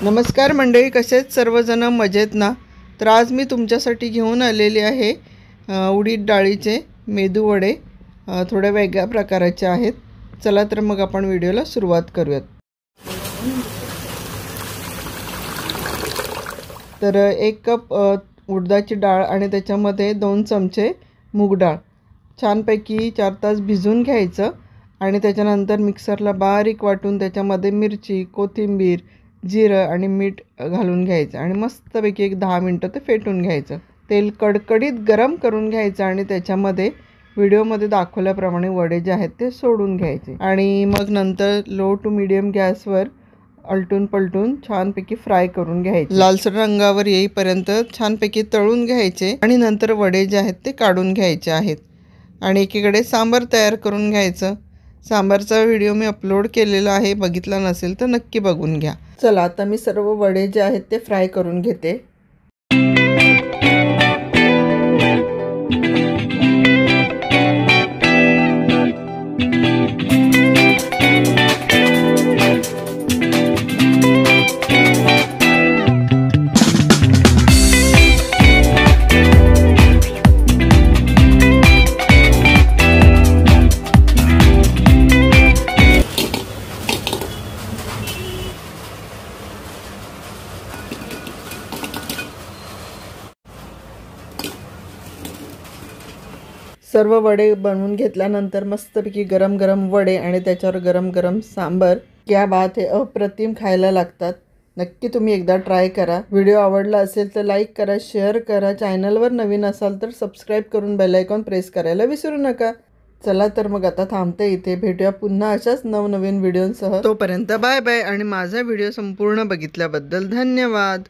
नमस्कार मंडळी, कसे आहेत सर्वजण? मजेत ना? तर आज मी तुमच्यासाठी घेऊन आलेले आहे उडीद डाळीचे मेदू वडे. थोड्या वेगळ्या प्रकाराचे आहेत. चला तर मग आपण व्हिडिओला सुरुवात करूयात. तर 1 कप उडदाची डाळ आणि त्याच्यामध्ये 2 चमचे मूग डाळ छानपैकी 4 तास भिजवून घ्यायचं आणि त्याच्यानंतर मिक्सरला बारीक वाटून त्याच्यामध्ये मिरची, कोथिंबीर, जिरं आणि मीठ घालून घ्यायचं आणि मस्तपैकी एक 10 मिनटं ते फेटून घ्यायचं. तेल कडकडीत गरम करून घ्यायचं आणि त्याच्यामध्ये व्हिडिओमध्ये दाखवल्याप्रमाणे वडे जे आहेत ते सोडून घ्यायचे आणि मग नंतर लो टू मीडियम गॅसवर आलटून पलटून छानपैकी फ्राय करून घ्यायचे. लालसर रंगावर येईपर्यंत छानपैकी तळून घ्यायचे आणि नंतर वडे जे आहेत ते काढून घ्यायचे आहेत. आणि एकीकडे सांबार तयार करून घ्यायचं. सांबारचा व्हिडिओ मी अपलोड केलेला आहे, बघितला नसेल तर नक्की बघून घ्या. चला आता मी सर्व वडे जे आहेत ते फ्राय करून घेते. सर्व वडे बनवून घेतल्यानंतर मस्तपैकी गरम गरम वडे आणि त्याच्यावर गरम गरम सांबार, क्या बात है, अप्रतिम खायला लागतात. नक्की तुम्ही एकदा ट्राय करा. व्हिडिओ आवडला असेल तर लाईक करा, शेअर करा. चॅनलवर नवीन असाल तर सबस्क्राईब करून बेल आयकॉन प्रेस करायला विसरू नका. चला तर मग आता थांबते इथे. भेटूया पुन्हा अशाच नवनवीन व्हिडिओंसह. तोपर्यंत बाय बाय आणि माझा व्हिडिओ संपूर्ण बघितल्याबद्दल धन्यवाद.